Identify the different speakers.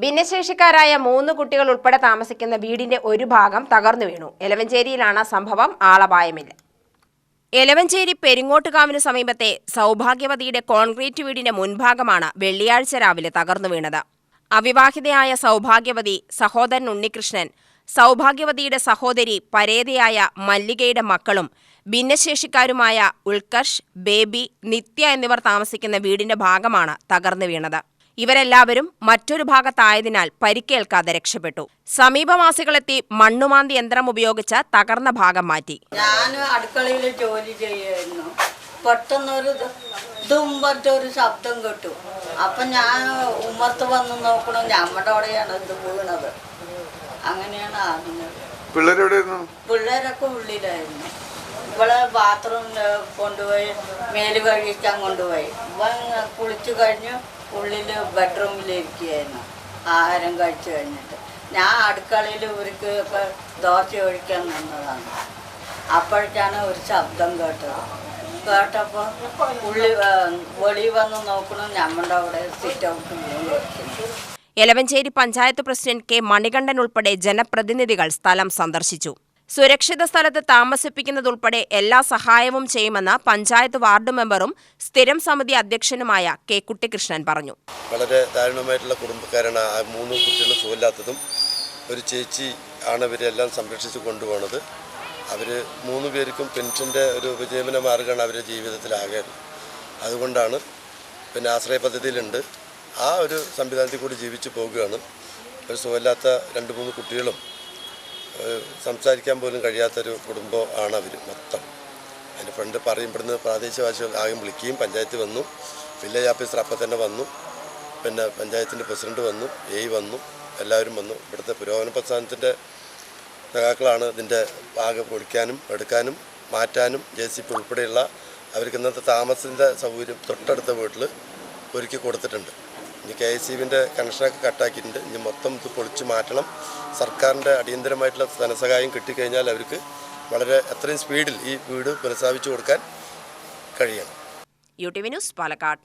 Speaker 1: ഭിന്നശേഷിക്കാരായ 3 കുട്ടികൾ ഉൾപ്പെടെ താമസിക്കുന്ന വീടിന്റെ ഒരു ഭാഗം തകർന്നു വീണു. എലവഞ്ചേരിയിലാണ് സംഭവം. ആളപായമില്ല. എലവഞ്ചേരി പെരിങ്ങോട്ടുകാവിന് സമീപത്തെ സൗഭാഗ്യവതിയുടെ കോൺക്രീറ്റ് വീടിന്റെ മുൻഭാഗമാണ് വെള്ളിയാഴ്ച രാവിലെ തകർന്നു വീണത്. അവിവാഹിതയായ സൗഭാഗ്യവതി, സഹോദരൻ ഉണ്ണികൃഷ്ണൻ, സൗഭാഗ്യവതിയുടെ സഹോദരി പരേതയായ മല്ലികയുടെ മക്കളും ഭിന്നശേഷിക്കാരുമായ ഉൽക്കർഷ്, ബേബി, നിത്യ എന്നിവർ താമസിക്കുന്ന വീടിന്റെ ഭാഗമാണ് തകർന്നു വീണത്. ഇവരെല്ലാവരും മറ്റൊരു ഭാഗത്തായതിനാൽ പരിക്കേൽക്കാതെ രക്ഷപ്പെട്ടു. സമീപവാസികളെത്തി മണ്ണുമാന്തി യന്ത്രം ഉപയോഗിച്ച് തകർന്ന ഭാഗം മാറ്റി.
Speaker 2: ഞാൻ അടുക്കളയിൽ ജോലി ചെയ്യായിരുന്നു. പെട്ടെന്നൊരു ഒരു ശബ്ദം കേട്ടു. അപ്പം ഞാൻ ഉമ്മർത്ത് വന്ന് നോക്കണം, നമ്മുടെ അവിടെയാണ് ഇത് വീണത്. അങ്ങനെയാണ് അറിഞ്ഞത്. പിള്ളേരൊക്കെ ഉള്ളിലായിരുന്നു. ഇവളെ ബാത്റൂമിൽ കൊണ്ടുപോയി മേല് കഴിക്കാൻ കൊണ്ടുപോയി. ഇവൻ കുളിച്ചു കഴിഞ്ഞു ഉള്ളിൽ ബെഡ്റൂമിലിരിക്കുകയായിരുന്നു ആഹാരം കഴിച്ചു കഴിഞ്ഞിട്ട്. ഞാൻ അടുക്കളയിൽ ഇവർക്ക് ദോശ ഒഴിക്കാൻ നിന്നതാണ്. അപ്പോഴേക്കാണ് ഒരു ശബ്ദം കേട്ടത്. കേട്ടപ്പോൾ വെളി വന്ന് നോക്കണം, നമ്മുടെ അവിടെ sit out.
Speaker 1: Elavanchery panchayat president K Manikandan ഉൾപ്പെടെ ജനപ്രതിനിധികൾ സ്ഥലം സന്ദർശിച്ചു. സുരക്ഷിത സ്ഥലത്ത് താമസിപ്പിക്കുന്നതുൾപ്പെടെ എല്ലാ സഹായവും ചെയ്യുമെന്ന് പഞ്ചായത്ത് വാർഡ് മെമ്പറും സ്ഥിരം സമിതി അധ്യക്ഷനുമായ കെ കുട്ടികൃഷ്ണൻ പറഞ്ഞു.
Speaker 3: വളരെ ദാരുണമായിട്ടുള്ള കുടുംബക്കാരാണ്. 3 കുട്ടികൾ സുഖമില്ലാത്തതും ഒരു ചേച്ചി ആണ് ഇവരെല്ലാം സംരക്ഷിച്ച് കൊണ്ടുപോകുന്നത്. അവർ 3 പേർക്കും പെൻഷൻ്റെ ഒരു ഉപജീവന മാർഗ്ഗമാണ് അവരുടെ ജീവിതത്തിലാകെ. അതുകൊണ്ടാണ് പിന്നെ ആശ്രയ പദ്ധതിയിലുണ്ട്. ആ ഒരു സംവിധാനത്തിൽ കൂടി ജീവിച്ചു പോകുകയാണ്. ഒരു സുഖമില്ലാത്ത 2-3 കുട്ടികളും സംസാരിക്കാൻ പോലും കഴിയാത്തൊരു കുടുംബം ആണ് അവർ മൊത്തം. അതിൻ്റെ ഫ്രണ്ട് പറയുമ്പോഴുന്ന് പ്രാദേശികവാസികൾ ആദ്യം വിളിക്കുകയും പഞ്ചായത്ത് വന്നു, വില്ലേജ് ഓഫീസർ അപ്പം തന്നെ വന്നു, പിന്നെ പഞ്ചായത്തിൻ്റെ പ്രസിഡന്റ് വന്നു, വന്നു, എല്ലാവരും വന്നു. ഇവിടുത്തെ പുരോഗമന പ്രസ്ഥാനത്തിൻ്റെ നേതാക്കളാണ് ഇതിൻ്റെ ഭാഗം പൊളിക്കാനും എടുക്കാനും മാറ്റാനും JCB ഉൾപ്പെടെയുള്ള അവർക്ക് ഇന്നത്തെ താമസത്തിൻ്റെ സൗകര്യം തൊട്ടടുത്ത വീട്ടിൽ ഒരുക്കി കൊടുത്തിട്ടുണ്ട്. ഇനി KSEBിൻ്റെ കണക്ഷനൊക്കെ കട്ടാക്കിയിട്ടുണ്ട്. ഇനി മൊത്തം ഇത് പൊളിച്ച് മാറ്റണം. സർക്കാരിൻ്റെ അടിയന്തരമായിട്ടുള്ള ധനസഹായം കിട്ടിക്കഴിഞ്ഞാൽ അവർക്ക് വളരെ എത്രയും സ്പീഡിൽ ഈ വീട് പുനഃസ്ഥാപിച്ചു കൊടുക്കാൻ കഴിയണം.
Speaker 1: UTV news, Palakkad.